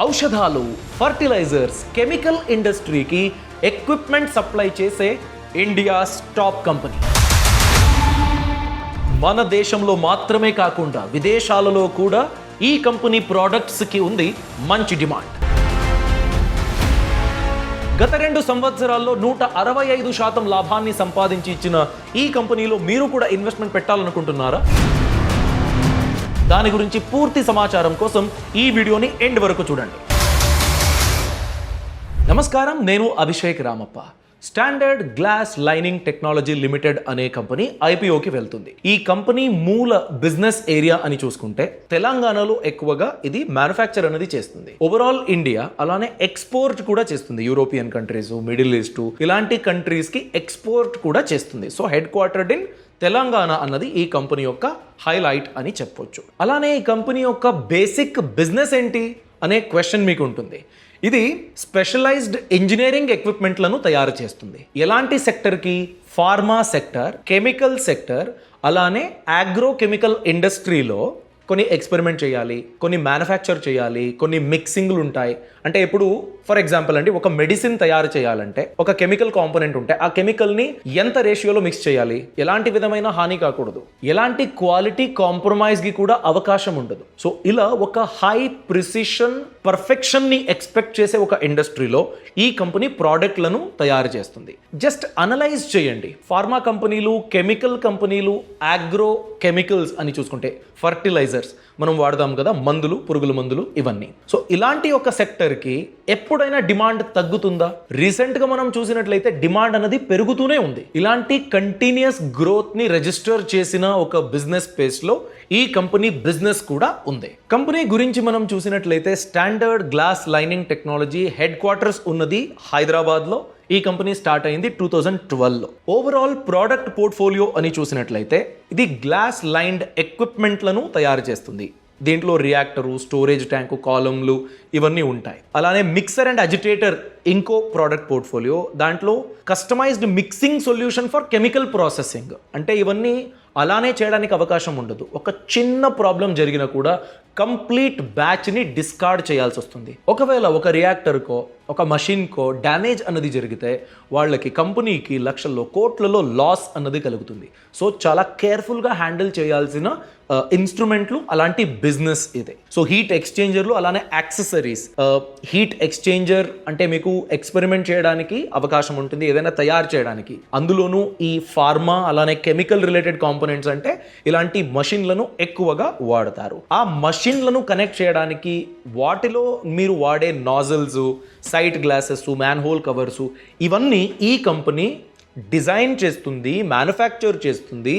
ఔషధాలు, fertilisers, chemical ఇండస్ట్రీకి equipment supply చేసే ఇండియాస్ టాప్ కంపెనీ. మన దేశంలో మాత్రమే కాకుండా విదేశాలలో కూడా ఈ కంపెనీ ప్రోడక్ట్స్కి ఉంది మంచి డిమాండ్. గత 2 సంవత్సరాల్లో 165% లాభాన్ని సంపాదించి ఇచ్చిన ఈ కంపెనీలో మీరు కూడా ఇన్వెస్ట్మెంట్ పెట్టాలనుకుంటున్నారా? దాని గురించి పూర్తి సమాచారం కోసం ఈ వీడియోని ఎండ్ వరకు చూడండి. నమస్కారం, నేను Abhishek Ramappa. Standard glass lining technology limited అనే కంపెనీ ఐపీఓకి వెళ్తుంది. ఈ కంపెనీ మూల బిజినెస్ ఏరియా అని చూసుకుంటే తెలంగాణలో ఎక్కువగా ఇది మ్యానుఫ్యాక్చర్ అనేది చేస్తుంది. ఓవరాల్ ఇండియా అలానే ఎక్స్పోర్ట్ కూడా చేస్తుంది. యూరోపియన్ కంట్రీస్, మిడిల్ ఈస్ట్ ఇలాంటి కంట్రీస్ కి ఎక్స్పోర్ట్ కూడా చేస్తుంది. So head quartered in Telangana అన్నది ఈ కంపెనీ యొక్క హైలైట్ అని చెప్పొచ్చు. అలానే ఈ కంపెనీ యొక్క బేసిక్ బిజినెస్ ఏంటి అనే క్వశ్చన్ మీకు ఉంటుంది. ఇది స్పెషలైజ్డ్ ఇంజనీరింగ్ ఎక్విప్మెంట్లను తయారు చేస్తుంది. ఎలాంటి సెక్టర్కి? ఫార్మా సెక్టర్, కెమికల్ సెక్టర్, అలానే ఆగ్రో కెమికల్ ఇండస్ట్రీలో కొన్ని ఎక్స్పెరిమెంట్ చేయాలి, కొన్ని మ్యానుఫ్యాక్చర్ చేయాలి, కొన్ని మిక్సింగ్లు ఉంటాయి. అంటే ఇప్పుడు ఫర్ ఎగ్జాంపుల్ అండి, ఒక మెడిసిన్ తయారు చేయాలంటే ఒక కెమికల్ కాంపోనెంట్ ఉంటే ఆ కెమికల్ని ఎంత రేషియోలో మిక్స్ చేయాలి, ఎలాంటి విధమైన హాని కాకూడదు, ఎలాంటి క్వాలిటీ కాంప్రమైజ్కి కూడా అవకాశం ఉండదు. సో ఇలా ఒక హై ప్రిసిషన్ పర్ఫెక్షన్ని ఎక్స్పెక్ట్ చేసే ఒక ఇండస్ట్రీలో ఈ కంపెనీ ప్రోడక్ట్లను తయారు చేస్తుంది. జస్ట్ అనలైజ్ చేయండి. ఫార్మా కంపెనీలు, కెమికల్ కంపెనీలు, ఆగ్రో కెమికల్స్ అని చూసుకుంటే ఫర్టిలైజర్స్ మనం వాడదాం కదా, మందులు, పురుగుల మందులు, ఇవన్నీ. సో ఇలాంటి ఒక సెక్టర్కి ఎప్పుడైనా డిమాండ్ తగ్గుతుందా? రీసెంట్గా మనం చూసినట్లయితే డిమాండ్ అనేది పెరుగుతూనే ఉంది. ఇలాంటి కంటిన్యూస్ గ్రోత్ని రిజిస్టర్ చేసిన ఒక బిజినెస్ స్పేస్లో ఈ కంపెనీ బిజినెస్ కూడా ఉంది. కంపెనీ గురించి మనం చూసినట్లయితే standard glass lining technology head quarters ఉన్నది హైదరాబాద్లో. ఈ కంపెనీ స్టార్ట్ అయింది 2012లో. ఓవరాల్ ప్రోడక్ట్ పోర్ట్ఫోలియో అని చూసినట్లయితే ఇది గ్లాస్ లైన్డ్ ఎక్విప్మెంట్లను తయారు చేస్తుంది. దీంట్లో రియాక్టరు, స్టోరేజ్ ట్యాంకు, కాలమ్లు ఇవన్నీ ఉంటాయి. అలానే మిక్సర్ అండ్ అజిటేటర్ ఇంకో ప్రోడక్ట్ పోర్ట్ఫోలియో. దాంట్లో customised mixing solution for chemical processing. అంటే ఇవన్నీ అలానే చేయడానికి అవకాశం ఉండదు. ఒక చిన్న ప్రాబ్లం జరిగినా కూడా కంప్లీట్ బ్యాచ్ని డిస్కార్డ్ చేయాల్సి వస్తుంది. ఒకవేళ ఒక రియాక్టర్కో ఒక మషిన్కో డ్యామేజ్ అన్నది జరిగితే వాళ్ళకి, కంపెనీకి లక్షల్లో, కోట్లలో లాస్ అన్నది కలుగుతుంది. సో చాలా కేర్ఫుల్గా హ్యాండిల్ చేయాల్సిన ఇన్స్ట్రుమెంట్లు, అలాంటి బిజినెస్ ఇది. సో హీట్ ఎక్స్చేంజర్లు, అలానే యాక్సెసరీస్. హీట్ ఎక్స్చేంజర్ అంటే మీకు ఎక్స్పెరిమెంట్ చేయడానికి అవకాశం ఉంటుంది, ఏదైనా తయారు చేయడానికి. అందులోనూ ఈ ఫార్మా అలానే కెమికల్ రిలేటెడ్ కాంపోనెంట్స్ అంటే ఇలాంటి మషిన్లను ఎక్కువగా వాడతారు. ఆ మషిన్లను కనెక్ట్ చేయడానికి వాటిలో మీరు వాడే nozzles, sight glasses, manhole covers, ఇవన్నీ ఈ కంపెనీ డిజైన్ చేస్తుంది, మ్యానుఫ్యాక్చర్ చేస్తుంది,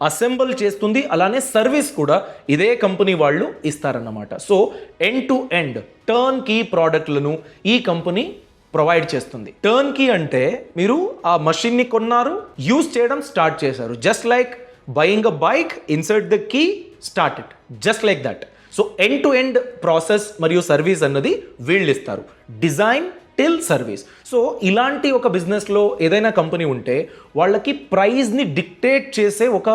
అసెంబుల్ చేస్తుంది. అలానే సర్వీస్ కూడా ఇదే కంపెనీ వాళ్ళు ఇస్తారన్నమాట. So end to end turnkey ప్రోడక్ట్లను ఈ కంపెనీ ప్రొవైడ్ చేస్తుంది. టర్న్ కీ అంటే మీరు ఆ మషిన్ని కొన్నారు, యూజ్ చేయడం స్టార్ట్ చేశారు. Just like buying a bike, insert the key, start it, just like that. So end to end process మరియు సర్వీస్ అన్నది వీళ్ళు ఇస్తారు, డిజైన్ టిల్ సర్వీస్. సో ఇలాంటి ఒక బిజినెస్లో ఏదైనా కంపెనీ ఉంటే వాళ్ళకి ప్రైస్ని డిక్టేట్ చేసే ఒక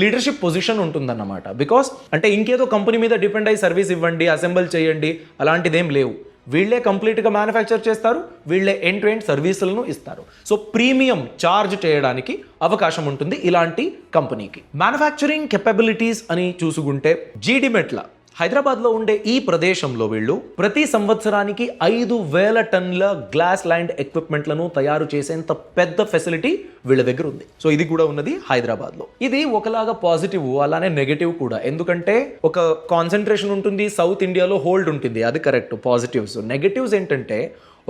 లీడర్షిప్ పొజిషన్ ఉంటుందన్నమాట. బికాస్ అంటే ఇంకేదో కంపెనీ మీద డిపెండ్ అయ్యి సర్వీస్ ఇవ్వండి, అసెంబుల్ చేయండి, అలాంటిదేం లేవు. వీళ్ళే కంప్లీట్గా మ్యానుఫ్యాక్చర్ చేస్తారు, వీళ్ళే ఎండ్ టు ఎండ్ సర్వీసులను ఇస్తారు. సో ప్రీమియం ఛార్జ్ చేయడానికి అవకాశం ఉంటుంది ఇలాంటి కంపెనీకి. మ్యానుఫ్యాక్చరింగ్ కెపబిలిటీస్ అని చూసుకుంటే జీడి మెట్ల హైదరాబాద్లో ఉండే ఈ ప్రదేశంలో వీళ్ళు ప్రతి సంవత్సరానికి 5,000 టన్నుల గ్లాస్ లైన్డ్ ఎక్విప్మెంట్లను తయారు చేసేంత పెద్ద ఫెసిలిటీ వీళ్ళ దగ్గర ఉంది. సో ఇది కూడా ఉన్నది హైదరాబాద్లో. ఇది ఒకలాగా పాజిటివ్, అలానే నెగటివ్ కూడా. ఎందుకంటే ఒక కాన్సన్ట్రేషన్ ఉంటుంది, సౌత్ ఇండియాలో హోల్డ్ ఉంటుంది, అది కరెక్ట్. పాజిటివ్స్. నెగటివ్స్ ఏంటంటే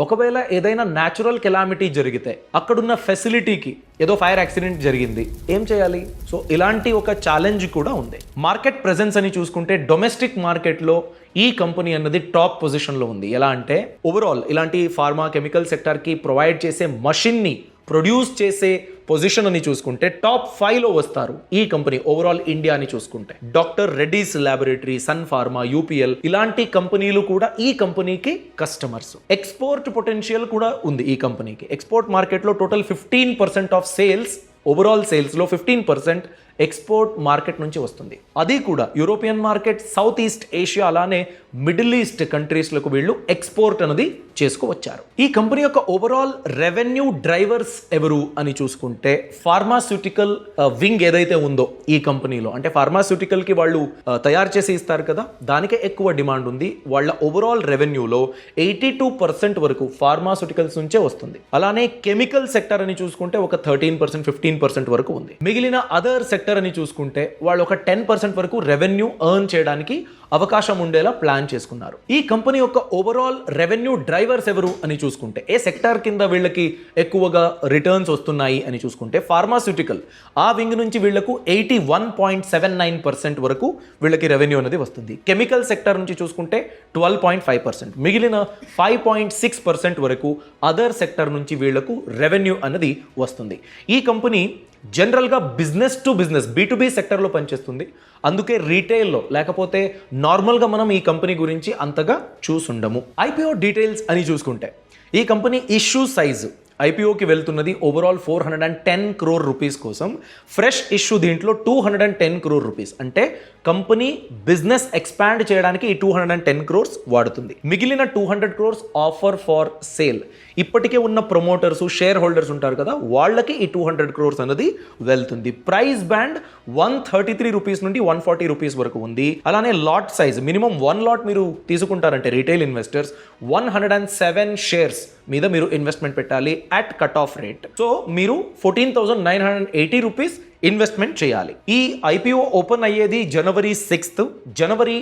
ఒకవేళ ఏదైనా న్యాచురల్ కెలామిటీ జరిగితే అక్కడున్న ఫెసిలిటీకి ఏదో ఫైర్ యాక్సిడెంట్ జరిగింది, ఏం చేయాలి? సో ఇలాంటి ఒక ఛాలెంజ్ కూడా ఉంది. మార్కెట్ ప్రెజెన్స్ అని చూసుకుంటే డొమెస్టిక్ మార్కెట్లో ఈ కంపెనీ అన్నది టాప్ పొజిషన్లో ఉంది. ఎలా అంటే ఓవరాల్ ఇలాంటి ఫార్మా, కెమికల్ సెక్టార్కి ప్రొవైడ్ చేసే మషిన్ని ప్రొడ్యూస్ చేసే పొజిషన్ అని చూసుకుంటే టాప్ 5లో వస్తారు ఈ కంపెనీ. ఓవరాల్ ఇండియా అని చూసుకుంటే doctor Reddy's laboratory, Sun Pharma, UPL ఇలాంటి కంపెనీలు కూడా ఈ కంపెనీకి కస్టమర్స్. ఎక్స్పోర్ట్ పొటెన్షియల్ కూడా ఉంది ఈ కంపెనీకి. ఎక్స్పోర్ట్ మార్కెట్లో టోటల్ 15% ఆఫ్ సేల్స్, ఓవరాల్ సేల్స్లో 15% ఎక్స్పోర్ట్ మార్కెట్ నుంచి వస్తుంది. అది కూడా European market, south east Asia, అలానే మిడిల్ ఈస్ట్ కంట్రీస్లకు వీళ్ళు ఎక్స్పోర్ట్ అనేది చేసుకువచ్చారు. ఈ కంపెనీ యొక్క ఓవరాల్ రెవెన్యూ డ్రైవర్స్ ఎవరు అని చూసుకుంటే ఫార్మాస్యూటికల్ వింగ్ ఏదైతే ఉందో ఈ కంపెనీలో, అంటే ఫార్మాస్యూటికల్ కి వాళ్ళు తయారు చేసి ఇస్తారు కదా, దానికే ఎక్కువ డిమాండ్ ఉంది. వాళ్ళ ఓవరాల్ రెవెన్యూలో 82% వరకు ఫార్మాస్యూటికల్స్ నుంచే వస్తుంది. అలానే కెమికల్ సెక్టర్ అని చూసుకుంటే ఒక 13%, 15% వరకు ఉంది. మిగిలిన అదర్ సెక్టర్ అని చూసుకుంటే వాళ్ళు ఒక 10% వరకు రెవెన్యూ ఎర్న్ చేయడానికి అవకాశం ఉండేలా ప్లాన్ చేసుకున్నారు. ఈ కంపెనీ యొక్క ఓవరాల్ రెవెన్యూ డ్రైవర్స్ ఎవరు అని చూసుకుంటే, ఏ సెక్టార్ కింద వీళ్ళకి ఎక్కువగా రిటర్న్స్ వస్తున్నాయి అని చూసుకుంటే ఫార్మాస్యూటికల్, ఆ వింగ్ నుంచి వీళ్లకు 81.79% వరకు వీళ్ళకి రెవెన్యూ అనేది వస్తుంది. కెమికల్ సెక్టర్ నుంచి చూసుకుంటే 12.5%, మిగిలిన 5.6% వరకు అదర్ సెక్టర్ నుంచి వీళ్లకు రెవెన్యూ అనేది వస్తుంది. ఈ కంపెనీ జనరల్గా బిజినెస్ టు బిజినెస్, B2B సెక్టర్లో పనిచేస్తుంది. అందుకే రీటైల్లో లేకపోతే నార్మల్గా మనం ఈ కంపెనీ గురించి అంతగా చూసుండము. IPO డీటెయిల్స్ అని చూసుకుంటే ఈ కంపెనీ ఇష్యూ సైజు IPOకి వెళ్తున్నది ఓవరాల్ 410 crore రూపీస్ కోసం. ఫ్రెష్ ఇష్యూ దీంట్లో 210 crore రూపీస్, అంటే కంపెనీ బిజినెస్ ఎక్స్పాండ్ చేయడానికి ఈ 210 crores వాడుతుంది. మిగిలిన 200 crores ఆఫర్ ఫార్ సేల్. ఇప్పటికే ఉన్న ప్రమోటర్స్, షేర్ హోల్డర్స్ ఉంటారు కదా, వాళ్ళకి ఈ 200 crores అనేది వెళ్తుంది. ప్రైస్ బ్యాండ్ 133 రూపీస్ నుండి 140 రూపీస్ వరకు ఉంది. అలానే లాట్ సైజ్, మినిమం 1 లాట్ మీరు తీసుకుంటారంటే రీటైల్ ఇన్వెస్టర్స్ 107 షేర్స్ మీద మీరు ఇన్వెస్ట్మెంట్ పెట్టాలి at cut off rate. So మీరు 14,980 రూపీస్ ఇన్వెస్ట్మెంట్ చేయాలి. ఈ IPO ఓపెన్ అయ్యేది జనవరి 6th, జనవరి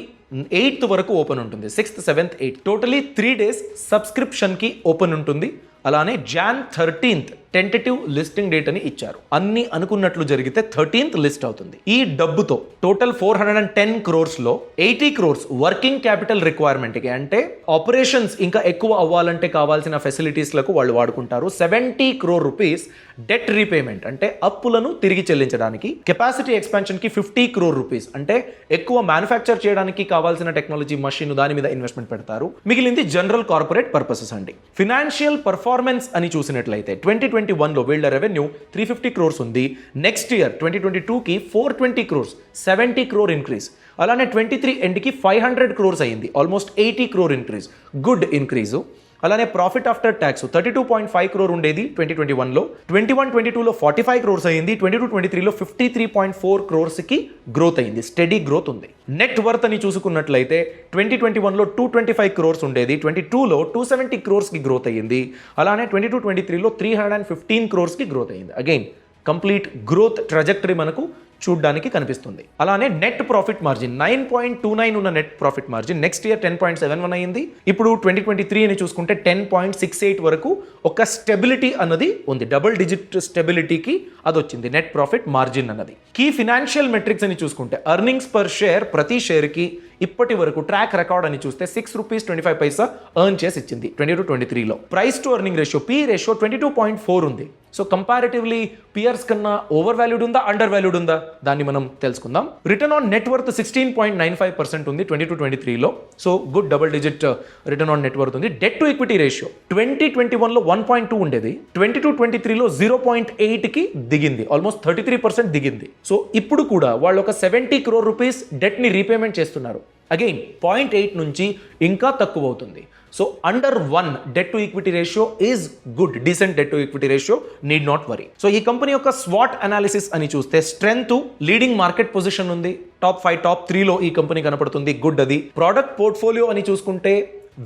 8th వరకు ఓపెన్ ఉంటుంది. 6th, 7th, 8th totally 3 days సబ్స్క్రిప్షన్కి open ఉంటుంది. అలానే Jan 13th tentative listing date అని ఇచ్చారు. అన్ని అనుకున్నట్లు జరిగితే 13th లిస్ట్ అవుతుంది. ఈ డబ్బుతో టోటల్ 410 crores-లో 80 crores వర్కింగ్ క్యాపిటల్ రిక్వైర్మెంట్కి, అంటే ఆపరేషన్స్ ఇంకా ఎక్కువ అవ్వాలంటే కావాల్సిన ఫెసిలిటీస్లకు వాళ్ళు వాడుకుంటారు. 70 crore రూపీస్ డెట్ రీపేమెంట్, అంటే అప్పులను తిరిగి చెల్లించడానికి. కెపాసిటీ ఎక్స్పాన్షన్కి 50 crore రూపీస్, అంటే ఎక్కువ మ్యానుఫ్యాక్చర్ చేయడానికి కావాల్సిన టెక్నాలజీ, మషిన్, దాని మీద ఇన్వెస్ట్మెంట్ పెడతారు. మిగిలింది జనరల్ కార్పొరేట్ పర్పసెస్ అండి. ఫినాన్షియల్ పర్ఫార్మెన్స్ అని చూసినట్లయితే 2021లో వీళ్ళ రెవెన్యూ 350 crores ఉంది. నెక్స్ట్ ఇయర్ 2022కి 420 crores, 70 crore ఇంక్రీజ్. అలానే 23 ఎండ్కి 500 crores అయింది, almost 80 crore increase, good increase. అలానే ప్రాఫిట్ ఆఫ్టర్ ట్యాక్స్ 32.5 crore ఉండేది 2021లో, 21-22లో 45 crores అయింది, 22-23లో 53.4 crores-కి గ్రోత్ అయింది. స్టడీ గ్రోత్ ఉంది. నెట్ వర్త్ అని చూసుకున్నట్లయితే 2021లో 225 crores ఉండేది, 22లో 270 crores-కి గ్రోత్ అయ్యింది. అలానే 22-23లో 315 crores-కి గ్రోత్ అయ్యింది. అగైన్ కంప్లీట్ గ్రోత్ ట్రజెక్టరీ మనకు చూడ్డానికి కనిపిస్తుంది. అలానే నెట్ ప్రాఫిట్ మార్జిన్ 9.29 ఉన్న net profit margin next year 10.71 అయింది. ఇప్పుడు 2023 అని చూసుకుంటే 10.68 వరకు ఒక స్టెబిలిటీ అన్నది ఉంది. డబుల్ డిజిట్ స్టెబిలిటీకి అది వచ్చింది నెట్ ప్రాఫిట్ మార్జిన్ అన్నది. కీ ఫినాన్షియల్ మెట్రిక్స్ అని చూసుకుంటే ఎర్నింగ్స్ పర్ షేర్ ప్రతి షేర్కి ఇప్పటి వరకు ట్రాక్ రికార్డ్ అని చూస్తే 6 రూపీస్ 25 పైసా ఎర్న్ చేసి ఇచ్చింది 22-23లో. Price to earning ratio, P ratio 22.4 ఉంది. సో కంపారిటివ్లీ పియర్స్ కన్నా ఓవర్ వాల్యూడ్ ఉందా, అండర్ వాల్యూడ్ ఉందా, దాన్ని మనం తెలుసుకుందాం. రిటర్న్ ఆన్ నెట్ వర్త్ 16.95% ఉంది 22-23లో. So good double digit return on net worth ఉంది. డెట్ టు ఈక్విటీ రేషియో 2021లో 1.2 ఉండేది, 22-23లో 0.8కి దిగింది, ఆల్మోస్ట్ 33% దిగింది. సో ఇప్పుడు కూడా వాళ్ళు ఒక 70 crore రూపీస్ డెట్ని రీపేమెంట్ చేస్తున్నారు. అగైన్ 0.8 నుంచి ఇంకా తక్కువ అవుతుంది. So under 1 debt to equity ratio is good, decent debt to equity ratio, need not worry. So ఈ కంపెనీ యొక్క స్వాట్ అనాలిసిస్ అని చూస్తే స్ట్రెంగ్త్, లీడింగ్ మార్కెట్ పొజిషన్ ఉంది, టాప్ 5, టాప్ 3లో ఈ కంపెనీ కనపడుతుంది, గుడ్. అది ప్రోడక్ట్ పోర్ట్ఫోలియో అని చూసుకుంటే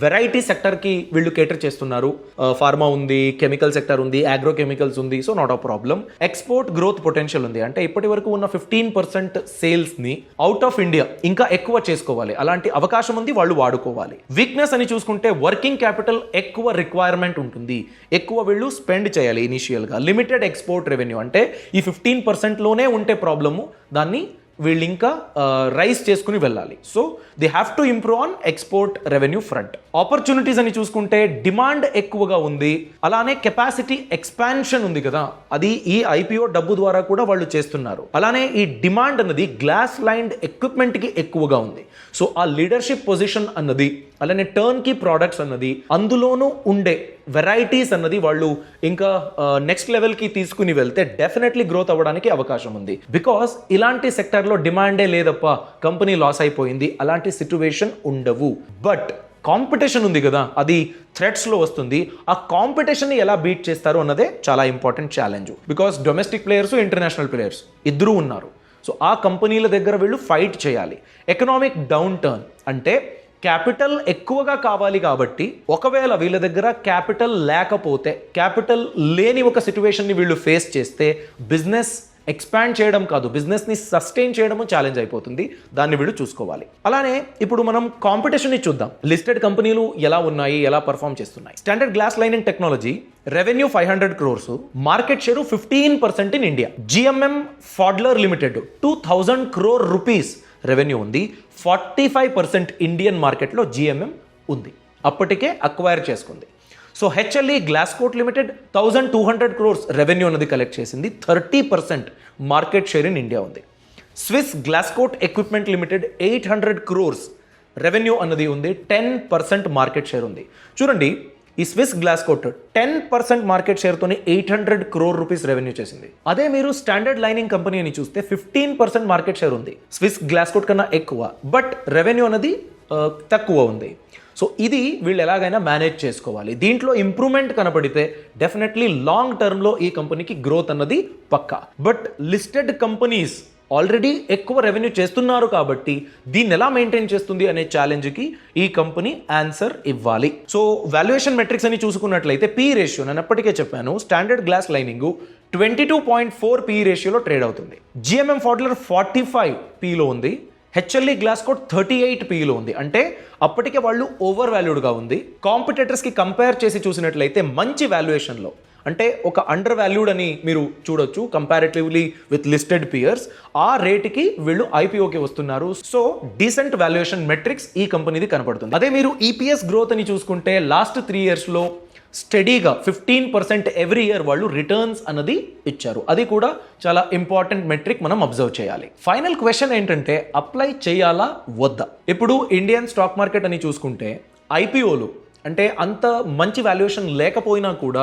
వెరైటీ సెక్టర్కి వీళ్ళు కేటర్ చేస్తున్నారు. ఫార్మా ఉంది, కెమికల్ సెక్టర్ ఉంది, అగ్రో కెమికల్స్ ఉంది. So not a problem. Export growth potential ఉంది, అంటే ఇప్పటి వరకు ఉన్న 15% సేల్స్ని అవుట్ ఆఫ్ ఇండియా ఇంకా ఎక్కువ చేసుకోవాలి, అలాంటి అవకాశం ఉంది, వాళ్ళు వాడుకోవాలి. వీక్నెస్ అని చూసుకుంటే వర్కింగ్ క్యాపిటల్ ఎక్కువ రిక్వైర్మెంట్ ఉంటుంది, ఎక్కువ వీళ్ళు స్పెండ్ చేయాలి ఇనిషియల్గా. లిమిటెడ్ ఎక్స్పోర్ట్ రెవెన్యూ, అంటే ఈ 15%లోనే ఉంటే ప్రాబ్లము, దాన్ని వీళ్ళు ఇంకా రైజ్ చేసుకుని వెళ్ళాలి. So they have to improve on export revenue front. Opportunities అని చూసుకుంటే డిమాండ్ ఎక్కువగా ఉంది, అలానే కెపాసిటీ ఎక్స్పాన్షన్ ఉంది కదా, అది ఈ ఐపీఓ డబ్బు ద్వారా కూడా వాళ్ళు చేస్తున్నారు. అలానే ఈ డిమాండ్ అన్నది గ్లాస్ లైన్డ్ ఎక్విప్మెంట్కి ఎక్కువగా ఉంది. సో ఆ లీడర్షిప్ పొజిషన్ అన్నది, అలానే టర్న్ కీ ప్రోడక్ట్స్ అన్నది, అందులోనూ ఉండే వెరైటీస్ అన్నది వాళ్ళు ఇంకా నెక్స్ట్ లెవెల్కి తీసుకుని వెళ్తే డెఫినెట్లీ గ్రోత్ అవ్వడానికి అవకాశం ఉంది. బికాస్ ఇలాంటి సెక్టర్లో డిమాండే లేదప్ప, కంపెనీ లాస్ అయిపోయింది, అలాంటి సిచ్యువేషన్ ఉండవు. బట్ కాంపిటీషన్ ఉంది కదా, అది థ్రెట్స్లో వస్తుంది. ఆ కాంపిటీషన్ని ఎలా బీట్ చేస్తారు అన్నదే చాలా important challenge. Because domestic players, international players ఇద్దరూ ఉన్నారు. సో ఆ కంపెనీల దగ్గర వీళ్ళు ఫైట్ చేయాలి. ఎకనామిక్ డౌన్ టర్న్ అంటే క్యాపిటల్ ఎక్కువగా కావాలి కాబట్టి, ఒకవేళ వీళ్ళ దగ్గర క్యాపిటల్ లేకపోతే, క్యాపిటల్ లేని ఒక సిచ్యువేషన్ని వీళ్ళు ఫేస్ చేస్తే బిజినెస్ ఎక్స్పాండ్ చేయడం కాదు, బిజినెస్ని సస్టైన్ చేయడము ఛాలెంజ్ అయిపోతుంది. దాన్ని వీళ్ళు చూసుకోవాలి. అలానే ఇప్పుడు మనం కాంపిటీషన్ని చూద్దాం. లిస్టెడ్ కంపెనీలు ఎలా ఉన్నాయి, ఎలా పర్ఫామ్ చేస్తున్నాయి. Standard glass lining technology revenue 500 crores, market share 15% in India. GMM Pfaudler limited 2000 crore rupees revenue ఉంది. 45% ఇండియన్ మార్కెట్లో జిఎంఎం ఉంది, అప్పటికే అక్వైర్ చేసుకుంది. So HLE Glascoat limited 1200 crores revenue అనేది కలెక్ట్ చేసింది. 30% మార్కెట్ షేర్ ఇన్ ఇండియా ఉంది. Swiss Glascoat equipment limited 800 crores revenue అన్నది ఉంది. 10% మార్కెట్ షేర్ ఉంది. చూడండి, ఈ స్విస్ గ్లాస్కోట్ 10% మార్కెట్ షేర్తోనే 800 crore rupees రెవెన్యూ చేసింది. అదే మీరు స్టాండర్డ్ లైనింగ్ కంపెనీ అని చూస్తే 15% మార్కెట్ షేర్ ఉంది, స్విస్ గ్లాస్కోట్ కన్నా ఎక్కువ, బట్ రెవెన్యూ అనేది తక్కువ ఉంది. సో ఇది వీళ్ళు ఎలాగైనా మేనేజ్ చేసుకోవాలి. దీంట్లో ఇంప్రూవ్మెంట్ కనపడితే డెఫినెట్లీ లాంగ్ టర్మ్లో ఈ కంపెనీకి గ్రోత్ అన్నది పక్కా. బట్ లిస్టెడ్ కంపెనీస్ ఆల్రెడీ ఎక్కువ రెవెన్యూ చేస్తున్నారు కాబట్టి దీన్ని ఎలా మెయింటైన్ చేస్తుంది అనే ఛాలెంజ్కి ఈ కంపెనీ ఆన్సర్ ఇవ్వాలి. సో వాల్యుయేషన్ మెట్రిక్స్ అని చూసుకున్నట్లయితే పీ రేషియో, నేను ఎప్పటికే చెప్పాను, స్టాండర్డ్ గ్లాస్ లైనింగ్ 22.4 పీ రేషియోలో ట్రేడ్ అవుతుంది. జిఎంఎం ఫాడ్లర్ 45 పీలో ఉంది. హెచ్ఎల్ఈ గ్లాస్కోట్ 38 పీలో ఉంది. అంటే అప్పటికే వాళ్ళు ఓవర్ వాల్యూడ్గా ఉంది. కాంపిటేటర్స్కి కంపేర్ చేసి చూసినట్లయితే మంచి వాల్యుయేషన్లో, అంటే ఒక అండర్ వాల్యూడ్ అని మీరు చూడొచ్చు కంపారిటివ్లీ విత్ లిస్టెడ్ పియర్స్, ఆ రేటుకి వీళ్ళు ఐపీఓకి వస్తున్నారు. సో డీసెంట్ వాల్యుయేషన్ మెట్రిక్స్ ఈ కంపెనీది కనపడుతుంది. అదే మీరు ఈపీఎస్ గ్రోత్ అని చూసుకుంటే లాస్ట్ 3 yearsలో స్టడీగా 15% ఎవ్రీ ఇయర్ వాళ్ళు రిటర్న్స్ అన్నది ఇచ్చారు. అది కూడా చాలా ఇంపార్టెంట్ మెట్రిక్, మనం అబ్జర్వ్ చేయాలి. ఫైనల్ క్వశ్చన్ ఏంటంటే అప్లై చేయాలా వద్దా? ఇప్పుడు ఇండియన్ స్టాక్ మార్కెట్ అని చూసుకుంటే ఐపీఓలు అంటే అంత మంచి వాల్యుయేషన్ లేకపోయినా కూడా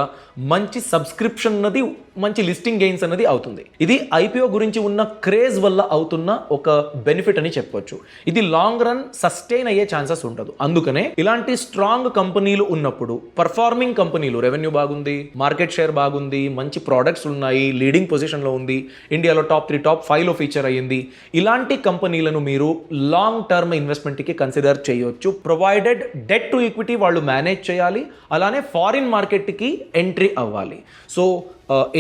మంచి సబ్స్క్రిప్షన్ అన్నది, మంచి లిస్టింగ్ గెయిన్స్ అనేది అవుతుంది. ఇది ఐపీఓ గురించి ఉన్న క్రేజ్ వల్ల అవుతున్న ఒక బెనిఫిట్ అని చెప్పొచ్చు. ఇది లాంగ్ రన్ సస్టైన్ అయ్యే ఛాన్సెస్ ఉండదు. అందుకనే ఇలాంటి స్ట్రాంగ్ కంపెనీలు ఉన్నప్పుడు, పర్ఫార్మింగ్ కంపెనీలు, రెవెన్యూ బాగుంది, మార్కెట్ షేర్ బాగుంది, మంచి ప్రోడక్ట్స్ ఉన్నాయి, లీడింగ్ పొజిషన్లో ఉంది, ఇండియాలో టాప్ 3, టాప్ 5లో ఫీచర్ అయ్యింది, ఇలాంటి కంపెనీలను మీరు లాంగ్ టర్మ్ ఇన్వెస్ట్మెంట్కి కన్సిడర్ చేయొచ్చు, ప్రొవైడెడ్ డెట్ టు ఈక్విటీ వాళ్ళు మేనేజ్ చేయాలి, అలానే ఫారిన్ మార్కెట్కి ఎంట్రీ అవ్వాలి. సో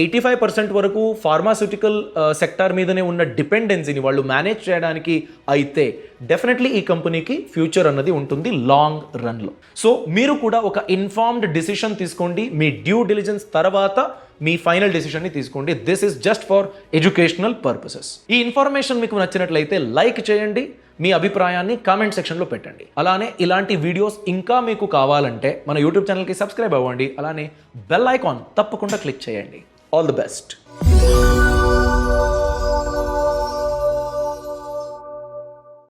85% వరకు ఫార్మాస్యూటికల్ సెక్టార్ మీదనే ఉన్న డిపెండెన్సీని వాళ్ళు మేనేజ్ చేయడానికి అయితే డెఫినెట్లీ ఈ కంపెనీకి ఫ్యూచర్ అన్నది ఉంటుంది లాంగ్ రన్లో. సో మీరు కూడా ఒక ఇన్ఫార్మ్డ్ డిసిషన్ తీసుకోండి. మీ డ్యూ డిలిజెన్స్ తర్వాత మీ ఫైనల్ డెసిషన్ని తీసుకోండి. This is just for educational purposes. ఈ ఇన్ఫర్మేషన్ మీకు నచ్చినట్లయితే లైక్ చేయండి, మీ అభిప్రాయాన్ని కామెంట్ సెక్షన్లో పెట్టండి. అలానే ఇలాంటి వీడియోస్ ఇంకా మీకు కావాలంటే మన యూట్యూబ్ ఛానల్కి సబ్స్క్రైబ్ అవ్వండి. అలానే బెల్ ఐకాన్ తప్పకుండా క్లిక్ చేయండి. All the best.